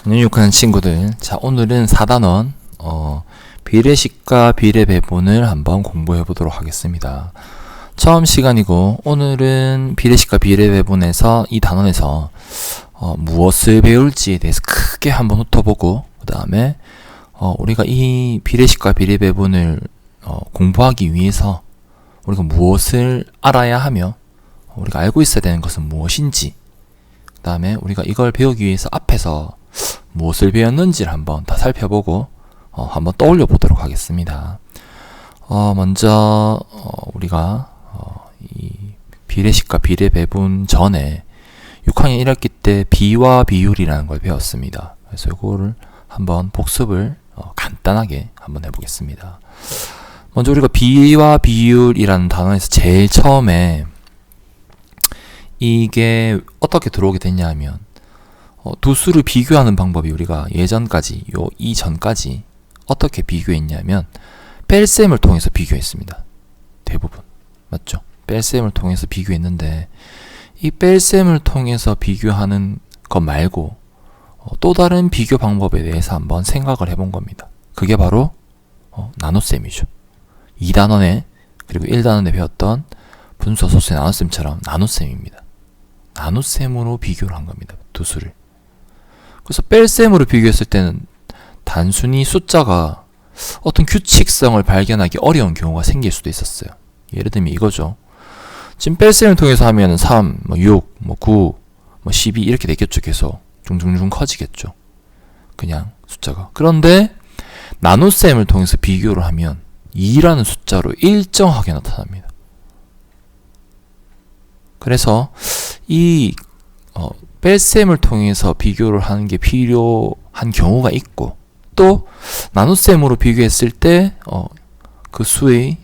안녕 욕하는 친구들. 자, 오늘은 4단원 비례식과 비례배분을 한번 공부해 보도록 하겠습니다. 처음 시간이고 오늘은 비례식과 비례배분에서 이 단원에서 무엇을 배울지에 대해서 크게 한번 훑어보고, 그 다음에 우리가 이 비례식과 비례배분을 공부하기 위해서 우리가 무엇을 알아야 하며 우리가 알고 있어야 되는 것은 무엇인지, 그 다음에 우리가 이걸 배우기 위해서 앞에서 무엇을 배웠는지를 한번 다 살펴보고 한번 떠올려 보도록 하겠습니다. 먼저 우리가 이 비례식과 비례배분 전에 6학년 1학기 때 비와 비율이라는 걸 배웠습니다. 그래서 이거를 한번 복습을 간단하게 한번 해보겠습니다. 먼저 우리가 비와 비율이라는 단어에서 제일 처음에 이게 어떻게 들어오게 됐냐 하면, 두 수를 비교하는 방법이 우리가 예전까지, 이전까지 어떻게 비교했냐면 뺄셈을 통해서 비교했습니다. 대부분. 맞죠? 뺄셈을 통해서 비교했는데, 이 뺄셈을 통해서 비교하는 것 말고 또 다른 비교 방법에 대해서 한번 생각을 해본 겁니다. 그게 바로 나눗셈이죠. 2단원에 그리고 1단원에 배웠던 분수, 소수의 나눗셈처럼 나눗셈입니다. 나눗셈으로 비교를 한 겁니다. 두 수를. 그래서 뺄셈으로 비교했을 때는 단순히 숫자가 어떤 규칙성을 발견하기 어려운 경우가 생길 수도 있었어요. 예를 들면 이거죠. 지금 뺄셈을 통해서 하면 3, 6, 9, 12 이렇게 되겠죠. 계속 중중중 커지겠죠. 그냥 숫자가. 그런데 나눗셈을 통해서 비교를 하면 2라는 숫자로 일정하게 나타납니다. 그래서 이 뺄셈을 통해서 비교를 하는 게 필요한 경우가 있고, 또 나눗셈으로 비교했을 때 그 수의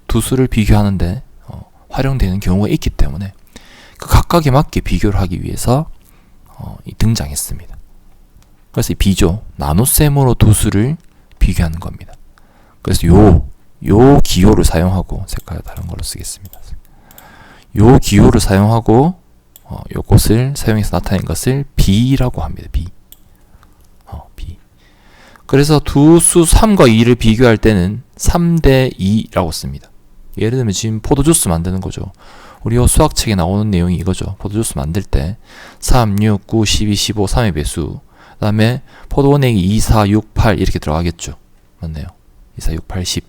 두 수를 비교하는데 활용되는 경우가 있기 때문에 그 각각에 맞게 비교를 하기 위해서 등장했습니다. 그래서 이 비죠. 나눗셈으로 두 수를 비교하는 겁니다. 그래서 요 기호를 사용하고, 색깔 다른 걸로 쓰겠습니다. 요 기호를 사용하고 요것을 사용해서 나타낸 것을 B라고 합니다. B. B. 그래서 두 수 3과 2를 비교할 때는 3대 2라고 씁니다. 예를 들면 지금 포도주스 만드는 거죠. 우리 수학책에 나오는 내용이 이거죠. 포도주스 만들 때 3, 6, 9, 12, 15, 3의 배수, 그 다음에 포도 원액이 2, 4, 6, 8 이렇게 들어가겠죠. 맞나요? 2, 4, 6, 8, 10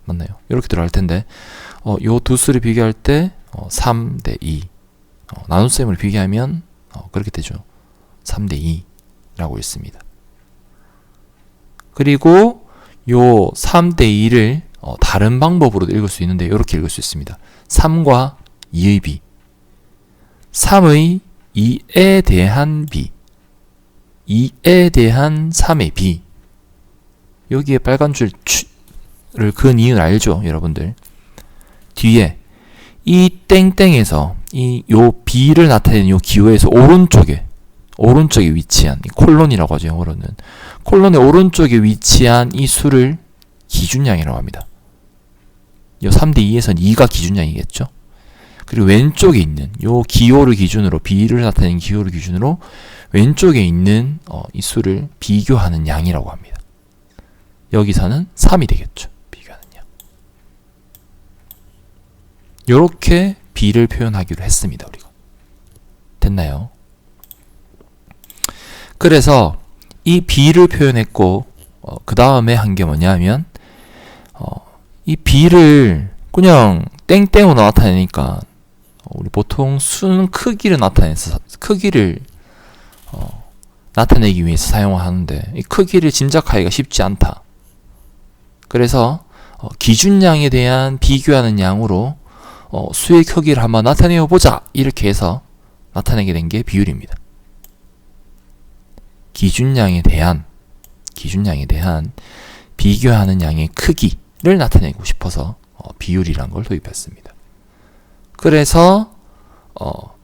맞나요? 이렇게 들어갈 텐데 요 두 수를 비교할 때 3대 2, 나눗셈을 비교하면 그렇게 되죠. 3대 2라고 읽습니다. 그리고 요 3대 2를 다른 방법으로도 읽을 수 있는데 이렇게 읽을 수 있습니다. 3과 2의 비, 3의 2에 대한 비, 2에 대한 3의 비. 여기에 빨간 줄을 그은 이유는 알죠, 여러분들? 뒤에 이 땡땡에서 요 B를 나타내는 요 기호에서 오른쪽에 위치한 이 콜론이라고 하죠. 영어로는 콜론의 오른쪽에 위치한 이 수를 기준량이라고 합니다. 요 3대 2에서는 2가 기준량이겠죠. 그리고 왼쪽에 있는 요 기호를 기준으로, B를 나타내는 기호를 기준으로 왼쪽에 있는 이 수를 비교하는 양이라고 합니다. 여기서는 3이 되겠죠. 비교하는 양. 요렇게 B를 표현하기로 했습니다. 우리가. 됐나요? 그래서 이 B를 표현했고, 그 다음에 한 게 뭐냐면 이 B를 그냥 땡땡으로 나타내니까 우리 보통 수는 크기를 나타내기 위해서 사용하는데 이 크기를 짐작하기가 쉽지 않다. 그래서 기준량에 대한 비교하는 양으로 수의 크기를 한번 나타내어 보자, 이렇게 해서 나타내게 된 게 비율입니다. 기준량에 대한 비교하는 양의 크기를 나타내고 싶어서 비율이란 걸 도입했습니다. 그래서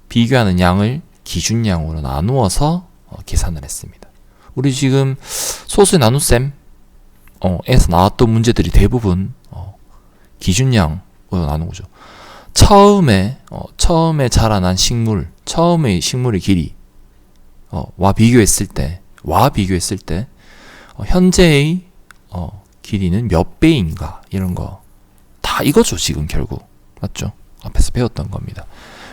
비교하는 양을 기준량으로 나누어서 계산을 했습니다. 우리 지금 소수의 나눗셈 에서 나왔던 문제들이 대부분 기준량으로 나누는 거죠. 처음에 자라난 식물, 처음의 식물의 길이 와 비교했을 때 현재의 길이는 몇 배인가 이런 거 다 이거죠 지금 결국. 맞죠? 앞에서 배웠던 겁니다.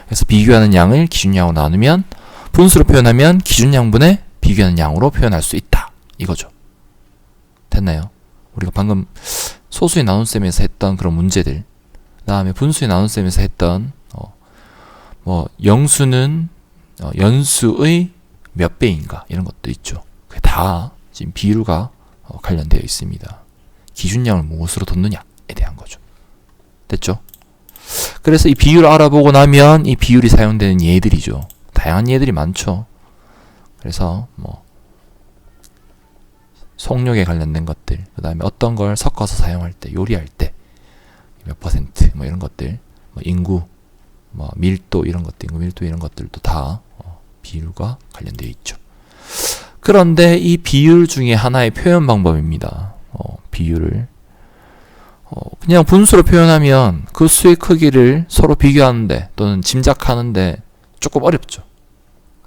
그래서 비교하는 양을 기준량으로 나누면 분수로 표현하면 기준양분의 비교하는 양으로 표현할 수 있다 이거죠. 됐나요? 우리가 방금 소수의 나눗셈에서 했던 그런 문제들, 그 다음에 분수의 나눗셈에서 했던 영수는 연수의 몇 배인가 이런 것도 있죠. 그게 다 지금 비율과 관련되어 있습니다. 기준량을 무엇으로 뒀느냐에 대한 거죠. 됐죠? 그래서 이 비율을 알아보고 나면 이 비율이 사용되는 예들이죠. 다양한 예들이 많죠. 그래서 속력에 관련된 것들, 그 다음에 어떤 걸 섞어서 사용할 때, 요리할 때 몇 퍼센트 이런 것들, 인구, 밀도 이런 것들, 인구 밀도 이런 것들도 다 비율과 관련되어 있죠. 그런데 이 비율 중에 하나의 표현 방법입니다. 비율을 그냥 분수로 표현하면 그 수의 크기를 서로 비교하는데 또는 짐작하는데 조금 어렵죠.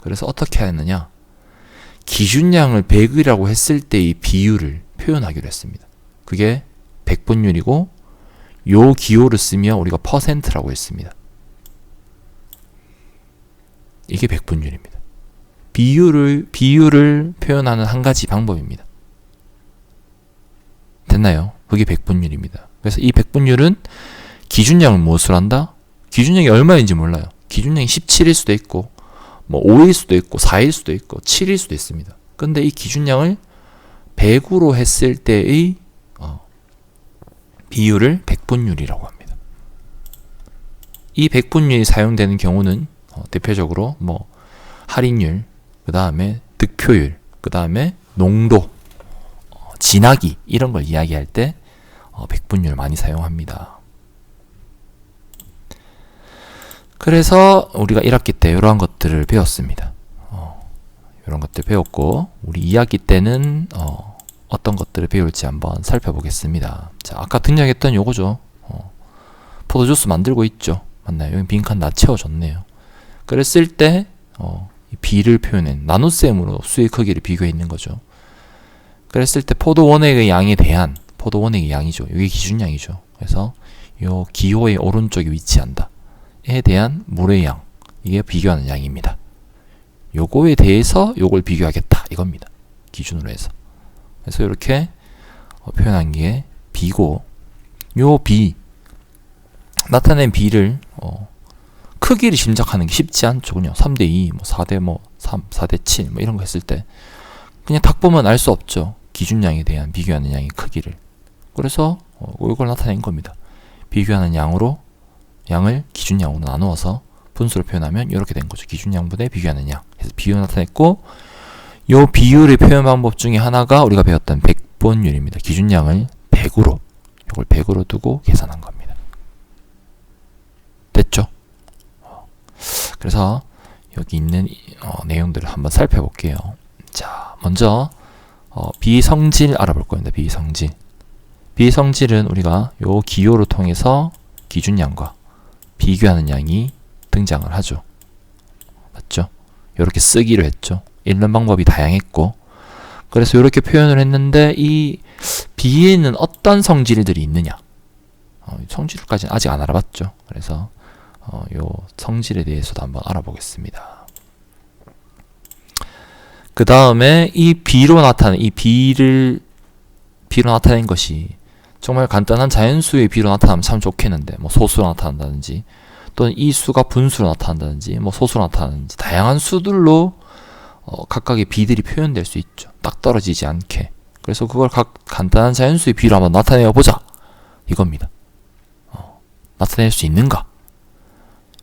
그래서 어떻게 했느냐? 기준량을 100이라고 했을 때의 비율을 표현하기로 했습니다. 그게 100분율이고 요 기호를 쓰면 우리가 퍼센트라고 했습니다. 이게 100분율입니다. 비율을 표현하는 한 가지 방법입니다. 됐나요? 그게 100분율입니다. 그래서 이 100분율은 기준량을 무엇으로 한다? 기준량이 얼마인지 몰라요. 기준량이 17일 수도 있고 5일 수도 있고 4일 수도 있고 7일 수도 있습니다. 근데 이 기준량을 100으로 했을 때의 비율을 100분율이라고 합니다. 이 100분율이 사용되는 경우는 대표적으로 할인율, 그 다음에 득표율, 그 다음에 농도, 진하기 이런 걸 이야기할 때 100분율 많이 사용합니다. 그래서 우리가 1학기 때 이러한 것들을 배웠습니다. 이런 것들 배웠고 우리 2학기 때는 어떤 것들을 배울지 한번 살펴보겠습니다. 자, 아까 등장했던 요거죠. 포도주스 만들고 있죠. 맞나요? 여기 빈칸 다 채워줬네요. 그랬을 때 이 비를 표현한 나눗셈으로 수의 크기를 비교해 있는 거죠. 그랬을 때 포도 원액의 양에 대한 포도 원액의 양이죠. 이게 기준량이죠. 그래서 요 기호의 오른쪽에 위치한다. 에 대한 물의 양, 이게 비교하는 양입니다. 요거에 대해서 요걸 비교하겠다 이겁니다. 기준으로 해서. 그래서 이렇게 표현한 게 비고, 요 비, 나타낸 비를 크기를 짐작하는 게 쉽지 않죠. 그냥 3대2, 4대 3, 4대7 이런 거 했을 때 그냥 딱 보면 알 수 없죠. 기준량에 대한 비교하는 양의 크기를. 그래서 이걸 나타낸 겁니다. 비교하는 양을 기준량으로 나누어서 분수로 표현하면 이렇게 된 거죠. 기준량분의 비교하는 양. 그래서 비율을 나타냈고, 요 비율의 표현 방법 중에 하나가 우리가 배웠던 100분율입니다. 기준량을 100으로, 이걸 100으로 두고 계산한 겁니다. 됐죠? 그래서 여기 있는 내용들을 한번 살펴볼게요. 자, 먼저 비성질 알아볼 겁니다. 비성질. 비성질은 우리가 요 기호를 통해서 기준량과 비교하는 양이 등장을 하죠. 맞죠? 이렇게 쓰기로 했죠. 읽는 방법이 다양했고, 그래서 이렇게 표현을 했는데 이 비에는 어떤 성질들이 있느냐? 성질까지는 아직 안 알아봤죠. 그래서 요 성질에 대해서도 한번 알아보겠습니다. 그 다음에 이 비로 나타낸 비로 나타낸 것이 정말 간단한 자연수의 비로 나타나면 참 좋겠는데, 소수로 나타난다든지 또는 이 수가 분수로 나타난다든지 소수로 나타나는지 다양한 수들로 각각의 비들이 표현될 수 있죠. 딱 떨어지지 않게. 그래서 그걸 간단한 자연수의 비로 한번 나타내어 보자 이겁니다. 나타낼 수 있는가?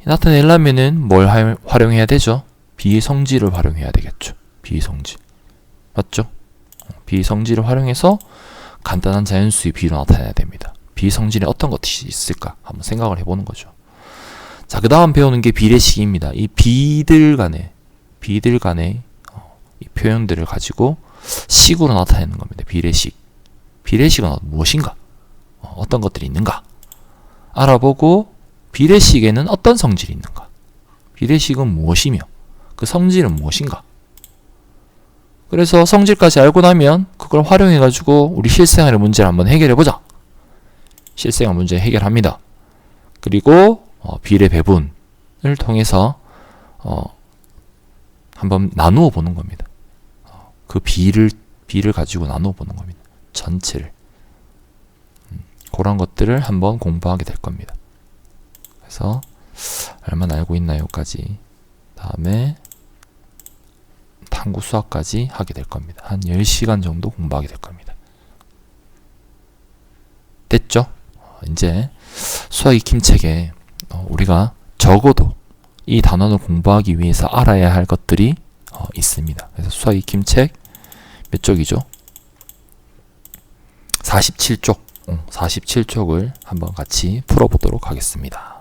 나타내려면은 뭘 활용해야 되죠? 비의 성질을 활용해야 되겠죠. 비의 성질. 맞죠? 비의 성질을 활용해서 간단한 자연수의 비로 나타내야 됩니다. 비의 성질에 어떤 것이 있을까? 한번 생각을 해보는 거죠. 자, 그 다음 배우는 게 비례식입니다. 이 비들 간의 이 표현들을 가지고 식으로 나타내는 겁니다. 비례식. 비례식은 무엇인가? 어떤 것들이 있는가? 알아보고 비례식에는 어떤 성질이 있는가? 비례식은 무엇이며 그 성질은 무엇인가? 그래서 성질까지 알고 나면 그걸 활용해 가지고 우리 실생활의 문제를 한번 해결해 보자. 실생활 문제 해결합니다. 그리고 비례 배분을 통해서 한번 나누어 보는 겁니다. 그 비를 가지고 나누어 보는 겁니다. 전체를. 그런 것들을 한번 공부하게 될 겁니다. 그래서 얼마나 알고 있나요까지, 다음에 탐구 수학까지 하게 될 겁니다. 한 10시간 정도 공부하게 될 겁니다. 됐죠? 이제 수학 익힘책에 우리가 적어도 이 단원을 공부하기 위해서 알아야 할 것들이 있습니다. 그래서 수학 익힘책 몇 쪽이죠? 47쪽. 47쪽을 한번 같이 풀어보도록 하겠습니다.